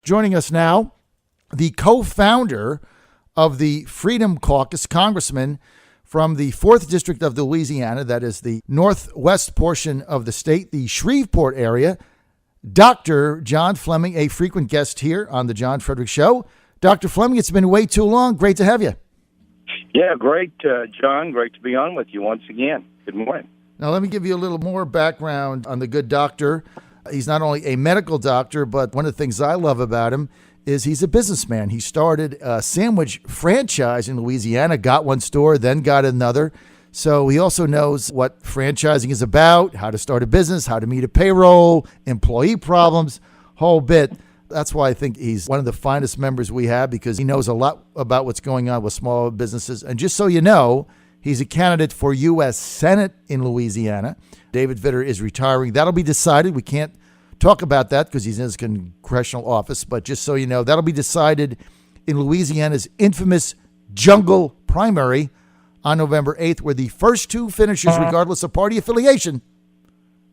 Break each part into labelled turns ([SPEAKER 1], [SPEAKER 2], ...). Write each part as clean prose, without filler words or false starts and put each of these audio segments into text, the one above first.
[SPEAKER 1] Joining us now, the co-founder of the Freedom Caucus, Congressman from the 4th District of Louisiana, that is the northwest portion of the state, the Shreveport area, Dr. John Fleming, a frequent guest here on the John Fredericks Show. Dr. Fleming, it's been way too long. Great to have you.
[SPEAKER 2] Yeah, great, John. Great to be on with you once again. Good morning.
[SPEAKER 1] Now, let me give you a little more background on the good doctor. He's not only a medical doctor, but one of the things I love about him is he's a businessman. He started a sandwich franchise in Louisiana, got one store, then got another. So he also knows what franchising is about, how to start a business, how to meet a payroll, employee problems, whole bit. That's why I think he's one of the finest members we have, because he knows a lot about what's going on with small businesses. And just so you know, he's a candidate for U.S. Senate in Louisiana. David Vitter is retiring. That'll be decided. We can't talk about that because he's in his congressional office. But just so you know, that'll be decided in Louisiana's infamous jungle primary on November 8th, where the first two finishers, regardless of party affiliation,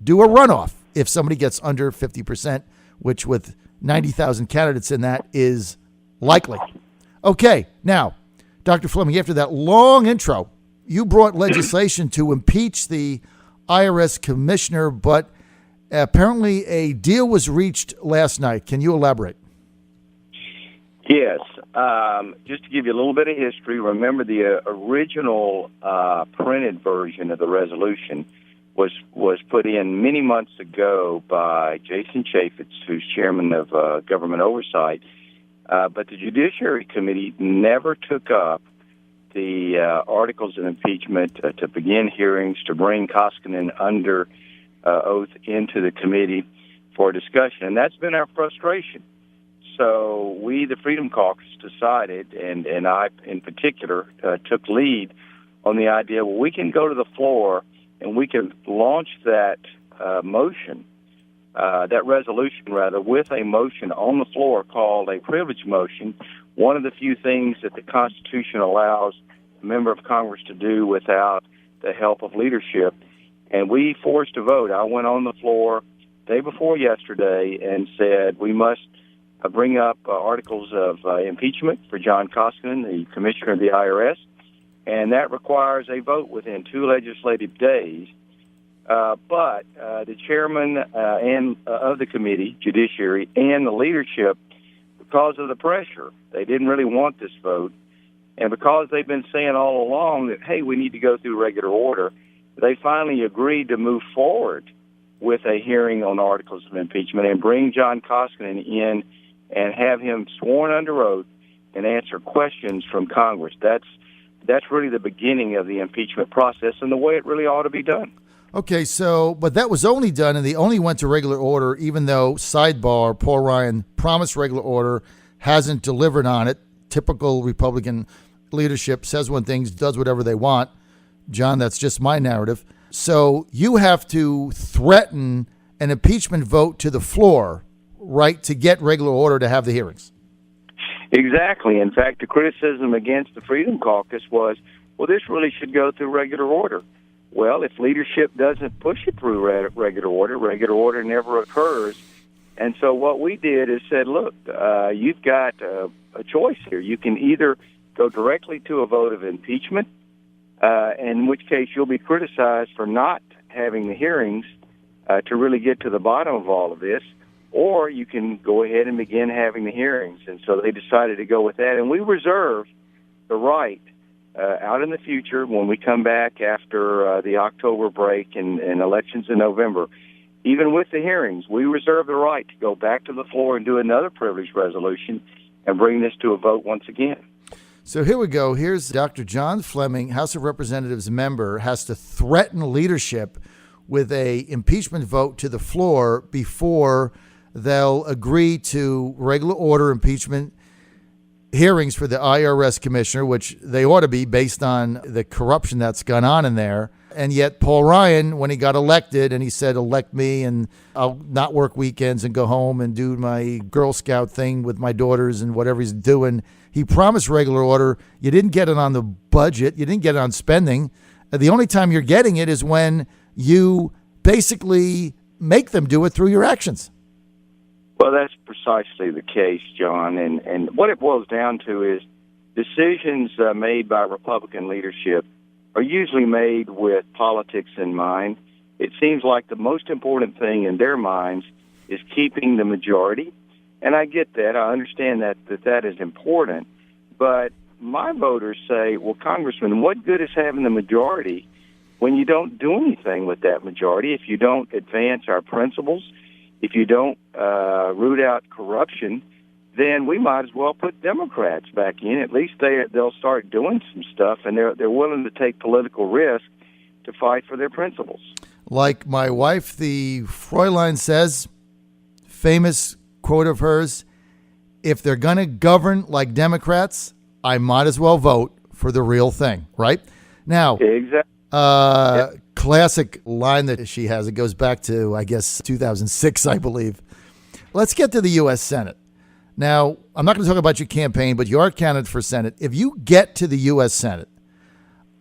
[SPEAKER 1] do a runoff if somebody gets under 50%, which with 90,000 candidates in that is likely. Okay, now, Dr. Fleming, after that long intro, you brought legislation to impeach the IRS commissioner, but apparently a deal was reached last night. Can you elaborate?
[SPEAKER 2] Yes. Just to give you a little bit of history, remember the original printed version of the resolution was put in many months ago by Jason Chaffetz, who's chairman of government oversight, but the Judiciary Committee never took up the articles of impeachment to begin hearings, to bring Koskinen under oath into the committee for discussion, and that's been our frustration. So we, the Freedom Caucus, decided, and I in particular took lead on the idea, well, we can go to the floor and we can launch that motion, that resolution, rather, with a motion on the floor called a privilege motion, one of the few things that the Constitution allows a member of Congress to do without the help of leadership. And we forced a vote. I went on the floor day before yesterday and said we must bring up articles of impeachment for John Koskinen, the commissioner of the IRS, and that requires a vote within 2 legislative days. But the chairman of the committee, Judiciary, and the leadership, because of the pressure, they didn't really want this vote. And because they've been saying all along that, hey, we need to go through regular order, they finally agreed to move forward with a hearing on articles of impeachment and bring John Koskinen in and have him sworn under oath and answer questions from Congress. That's really the beginning of the impeachment process and the way it really ought to be done.
[SPEAKER 1] Okay, but that was only done, and they only went to regular order, even though, sidebar, Paul Ryan promised regular order, hasn't delivered on it. Typical Republican leadership says one thing, does whatever they want. John, that's just my narrative. So you have to threaten an impeachment vote to the floor, right, to get regular order to have the hearings.
[SPEAKER 2] Exactly. In fact, the criticism against the Freedom Caucus was, well, this really should go through regular order. Well, if leadership doesn't push it through regular order never occurs. And so what we did is said, look, you've got a choice here. You can either go directly to a vote of impeachment, in which case you'll be criticized for not having the hearings to really get to the bottom of all of this, or you can go ahead and begin having the hearings. And so they decided to go with that. And we reserve the right out in the future when we come back after the October break and elections in November, even with the hearings, we reserve the right to go back to the floor and do another privilege resolution and bring this to a vote once again.
[SPEAKER 1] So here we go. Here's Dr. John Fleming, House of Representatives member, has to threaten leadership with a impeachment vote to the floor before they'll agree to regular order impeachment hearings for the IRS commissioner, which they ought to be based on the corruption that's gone on in there. And yet Paul Ryan, when he got elected and he said, elect me and I'll not work weekends and go home and do my Girl Scout thing with my daughters and whatever he's doing, he promised regular order. You didn't get it on the budget. You didn't get it on spending. The only time you're getting it is when you basically make them do it through your actions.
[SPEAKER 2] Well, that's precisely the case, John. And what it boils down to is decisions made by Republican leadership are usually made with politics in mind. It seems like the most important thing in their minds is keeping the majority. And I get that. I understand that is important. But my voters say, well, Congressman, what good is having the majority when you don't do anything with that majority, if you don't advance our principles, if you don't root out corruption, then we might as well put Democrats back in. At least they'll start doing some stuff, and they're willing to take political risk to fight for their principles.
[SPEAKER 1] Like my wife, the Fräulein says, famous quote of hers, if they're going to govern like Democrats, I might as well vote for the real thing, right? Now,
[SPEAKER 2] exactly.
[SPEAKER 1] Classic line that she has. It goes back to, I guess, 2006, I believe. Let's get to the U.S. Senate. Now, I'm not going to talk about your campaign, but you are a candidate for Senate. If you get to the U.S. Senate,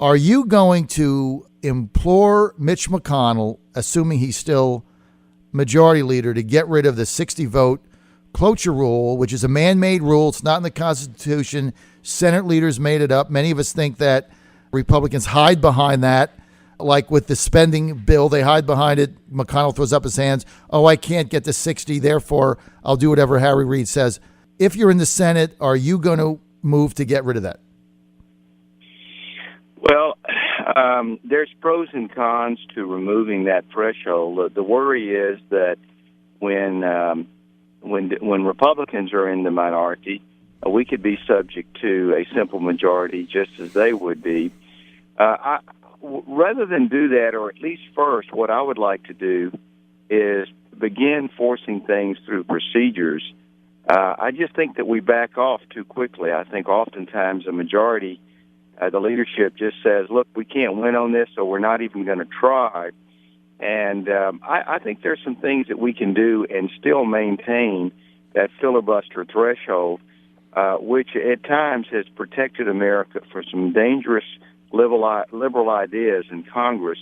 [SPEAKER 1] are you going to implore Mitch McConnell, assuming he's still majority leader, to get rid of the 60-vote cloture rule, which is a man-made rule? It's not in the Constitution. Senate leaders made it up. Many of us think that Republicans hide behind that. Like with the spending bill, they hide behind it. McConnell throws up his hands. Oh, I can't get to 60, therefore I'll do whatever Harry Reid says. If you're in the Senate, are you going to move to get rid of that?
[SPEAKER 2] Well, there's pros and cons to removing that threshold. The worry is that when Republicans are in the minority, we could be subject to a simple majority just as they would be. Rather than do that, or at least first, what I would like to do is begin forcing things through procedures. I just think that we back off too quickly. I think oftentimes a majority, the leadership just says, look, we can't win on this, so we're not even going to try. And I think there's some things that we can do and still maintain that filibuster threshold, which at times has protected America from some dangerous liberal ideas in Congress.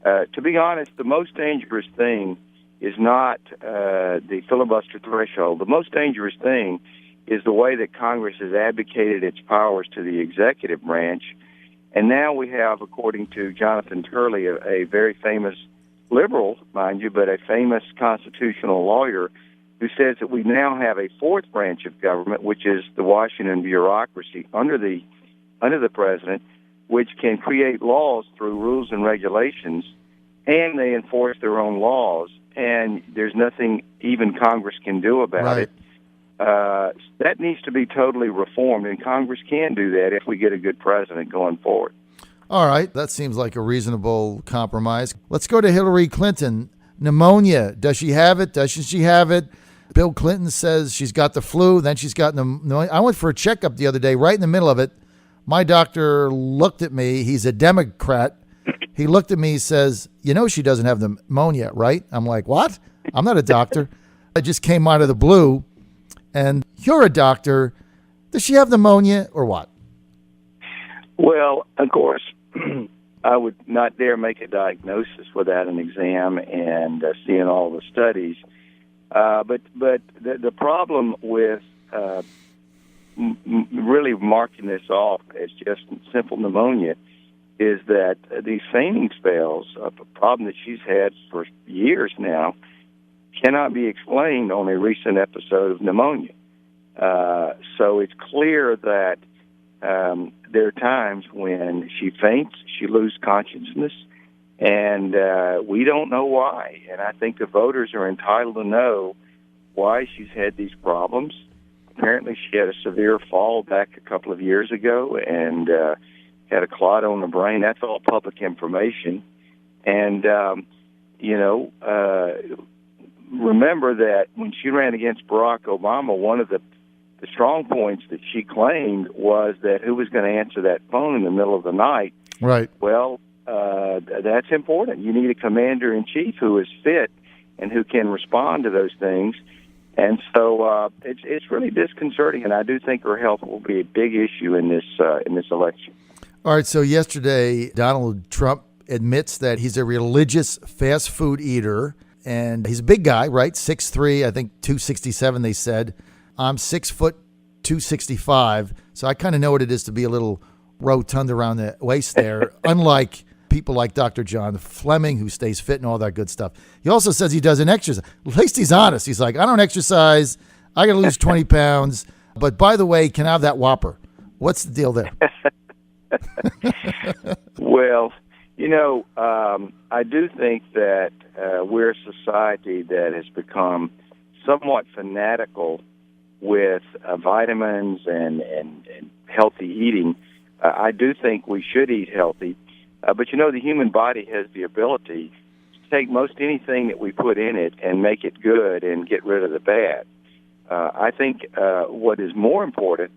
[SPEAKER 2] To be honest, the most dangerous thing is not the filibuster threshold. The most dangerous thing is the way that Congress has abdicated its powers to the executive branch. And now we have, according to Jonathan Turley, a very famous liberal, mind you, but a famous constitutional lawyer, who says that we now have a fourth branch of government, which is the Washington bureaucracy under the president, which can create laws through rules and regulations, and they enforce their own laws, and there's nothing even Congress can do about it. That needs to be totally reformed, and Congress can do that if we get a good president going forward.
[SPEAKER 1] All right, that seems like a reasonable compromise. Let's go to Hillary Clinton. Pneumonia. Does she have it? Doesn't she have it? Bill Clinton says she's got the flu, then she's got pneumonia. I went for a checkup the other day, right in the middle of it. My doctor looked at me. He's a Democrat. He looked at me, he says, you know she doesn't have the pneumonia, right? I'm like, what? I'm not a doctor. I just came out of the blue. And you're a doctor. Does she have pneumonia or what?
[SPEAKER 2] Well, of course, I would not dare make a diagnosis without an exam and seeing all the studies. But the problem with really marking this off as just simple pneumonia is that these fainting spells, a problem that she's had for years now, cannot be explained on a recent episode of pneumonia. So it's clear that there are times when she faints, she loses consciousness, and we don't know why. And I think the voters are entitled to know why she's had these problems. Apparently she had a severe fall back a couple of years ago and had a clot on the brain. That's all public information. And, remember that when she ran against Barack Obama, one of the strong points that she claimed was that who was going to answer that phone in the middle of the night.
[SPEAKER 1] Right.
[SPEAKER 2] Well, that's important. You need a commander-in-chief who is fit and who can respond to those things. And so it's really disconcerting, and I do think her health will be a big issue in this election.
[SPEAKER 1] All right, so yesterday, Donald Trump admits that he's a religious fast food eater, and he's a big guy, right? 6'3", I think 267, they said. I'm 6 foot 265, so I kind of know what it is to be a little rotund around the waist there, unlike people like Dr. John Fleming, who stays fit and all that good stuff. He also says he doesn't exercise. At least he's honest. He's like, I don't exercise. I got to lose 20 pounds. But by the way, can I have that Whopper? What's the deal there?
[SPEAKER 2] Well, I do think that we're a society that has become somewhat fanatical with vitamins and healthy eating. I do think we should eat healthy. But, the human body has the ability to take most anything that we put in it and make it good and get rid of the bad. I think what is more important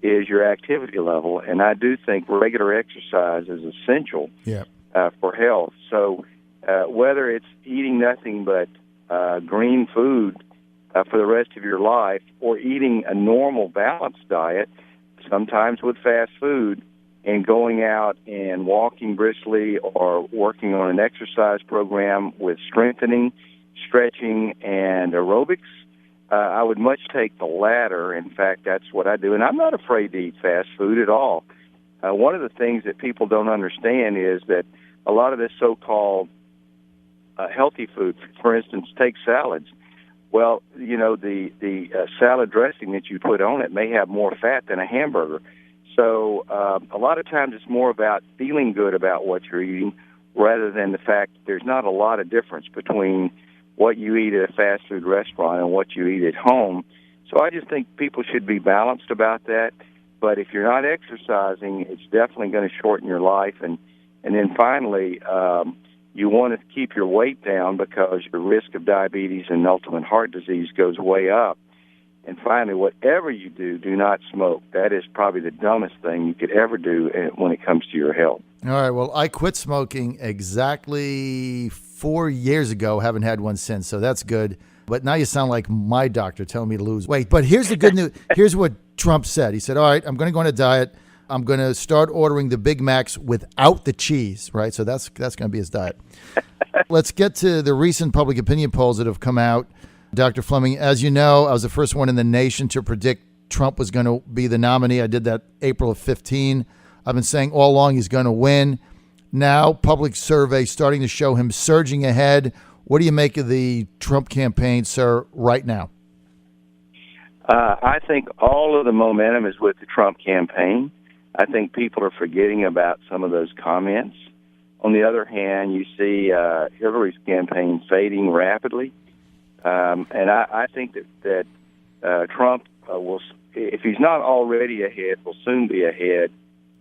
[SPEAKER 2] is your activity level, and I do think regular exercise is essential for health. So whether it's eating nothing but green food for the rest of your life or eating a normal balanced diet, sometimes with fast food, and going out and walking briskly or working on an exercise program with strengthening, stretching, and aerobics, I would much take the latter. In fact, that's what I do. And I'm not afraid to eat fast food at all. One of the things that people don't understand is that a lot of this so-called healthy food, for instance, take salads. Well, the salad dressing that you put on it may have more fat than a hamburger. So a lot of times it's more about feeling good about what you're eating rather than the fact that there's not a lot of difference between what you eat at a fast food restaurant and what you eat at home. So I just think people should be balanced about that. But if you're not exercising, it's definitely going to shorten your life. And then finally, you want to keep your weight down because your risk of diabetes and ultimate heart disease goes way up. And finally, whatever you do, do not smoke. That is probably the dumbest thing you could ever do when it comes to your health.
[SPEAKER 1] All right. Well, I quit smoking exactly 4 years ago. Haven't had one since, so that's good. But now you sound like my doctor telling me to lose weight. But here's the good news. Here's what Trump said. He said, all right, I'm going to go on a diet. I'm going to start ordering the Big Macs without the cheese, right? So that's going to be his diet. Let's get to the recent public opinion polls that have come out. Dr. Fleming, as you know, I was the first one in the nation to predict Trump was going to be the nominee. I did that April of 15. I've been saying all along he's going to win. Now, public survey starting to show him surging ahead. What do you make of the Trump campaign, sir, right now?
[SPEAKER 2] I think all of the momentum is with the Trump campaign. I think people are forgetting about some of those comments. On the other hand, you see Hillary's campaign fading rapidly. And I think that Trump will, if he's not already ahead, will soon be ahead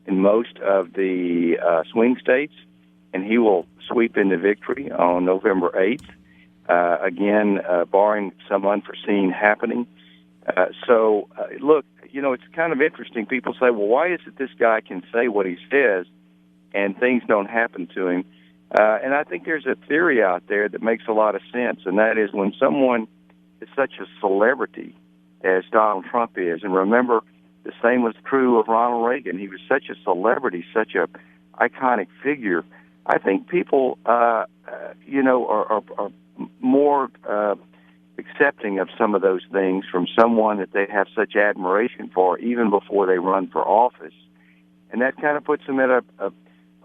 [SPEAKER 2] in most of the swing states, and he will sweep into victory on November 8th, again, barring some unforeseen happening. Look, it's kind of interesting. People say, well, why is it this guy can say what he says and things don't happen to him? And I think there's a theory out there that makes a lot of sense, and that is when someone is such a celebrity as Donald Trump is, and remember, the same was true of Ronald Reagan. He was such a celebrity, such a iconic figure. I think people, are more accepting of some of those things from someone that they have such admiration for, even before they run for office. And that kind of puts them at a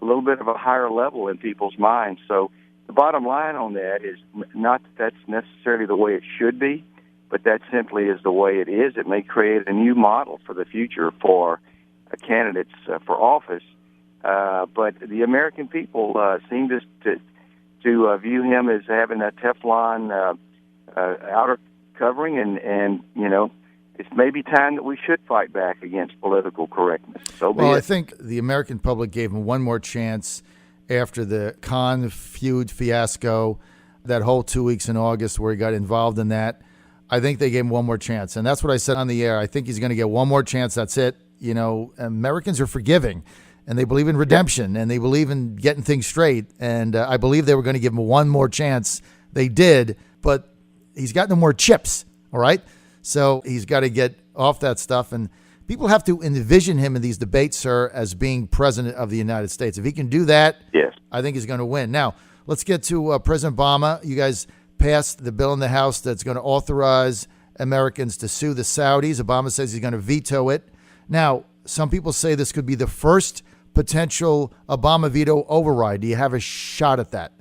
[SPEAKER 2] little bit of a higher level in people's minds. So the bottom line on that is not that that's necessarily the way it should be, but that simply is the way it is. It may create a new model for the future for candidates for office. But the American people seem to view him as having a Teflon outer covering, and it's maybe time that we should fight back against political correctness. Well,
[SPEAKER 1] I think the American public gave him one more chance after the Khan feud fiasco, that whole 2 weeks in August where he got involved in that. I think they gave him one more chance, and that's what I said on the air. I think he's going to get one more chance. That's it. Americans are forgiving, and they believe in redemption, and they believe in getting things straight, and I believe they were going to give him one more chance. They did, but he's got no more chips, all right? So he's got to get off that stuff, and people have to envision him in these debates, sir, as being president of the United States. If he can do that,
[SPEAKER 2] yes,
[SPEAKER 1] I think he's going to win. Now, let's get to President Obama. You guys passed the bill in the House that's going to authorize Americans to sue the Saudis. Obama says he's going to veto it. Now, some people say this could be the first potential Obama veto override. Do you have a shot at that?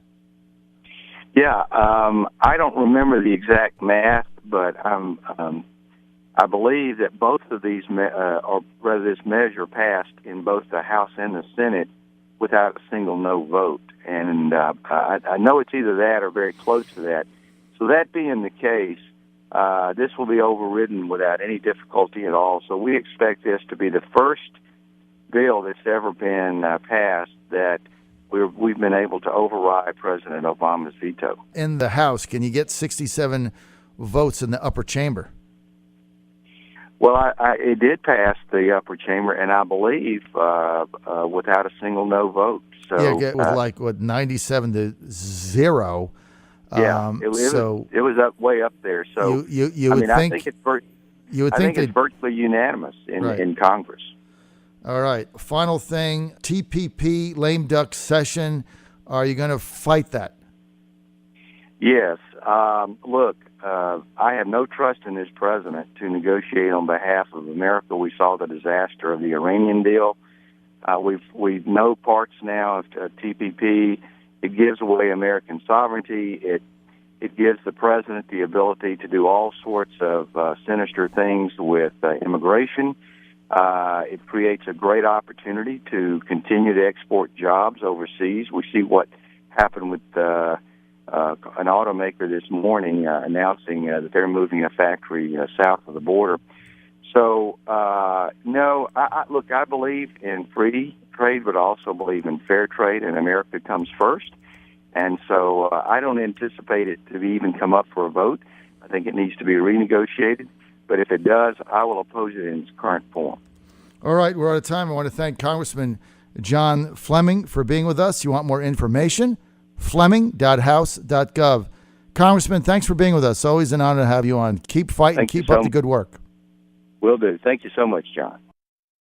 [SPEAKER 2] Yeah, I don't remember the exact math, but I believe that both of these, or rather this measure passed in both the House and the Senate without a single no vote. And I know it's either that or very close to that. So that being the case, this will be overridden without any difficulty at all. So we expect this to be the first bill that's ever been passed that we've been able to override President Obama's veto.
[SPEAKER 1] In the House, can you get 67 votes in the upper chamber?
[SPEAKER 2] Well, it did pass the upper chamber, and I believe without a single no vote. So
[SPEAKER 1] yeah, with 97-0.
[SPEAKER 2] Yeah, it was up way up there. So
[SPEAKER 1] you would think,
[SPEAKER 2] I think it's virtually unanimous in Congress.
[SPEAKER 1] All right. Final thing, TPP lame duck session. Are you going to fight that?
[SPEAKER 2] Yes. Look, I have no trust in this president to negotiate on behalf of America. We saw the disaster of the Iranian deal. We know parts now of TPP. It gives away American sovereignty. It gives the president the ability to do all sorts of sinister things with immigration. It creates a great opportunity to continue to export jobs overseas. We see what happened with an automaker this morning announcing that they're moving a factory south of the border. So, no, I believe in free trade, but also believe in fair trade, and America comes first. And so I don't anticipate it to even come up for a vote. I think it needs to be renegotiated. But if it does, I will oppose it in its current form.
[SPEAKER 1] All right, we're out of time. I want to thank Congressman John Fleming for being with us. You want more information? Fleming.house.gov. Congressman, thanks for being with us. Always an honor to have you on. Keep fighting. Keep up the good work.
[SPEAKER 2] Will do. Thank you so much, John.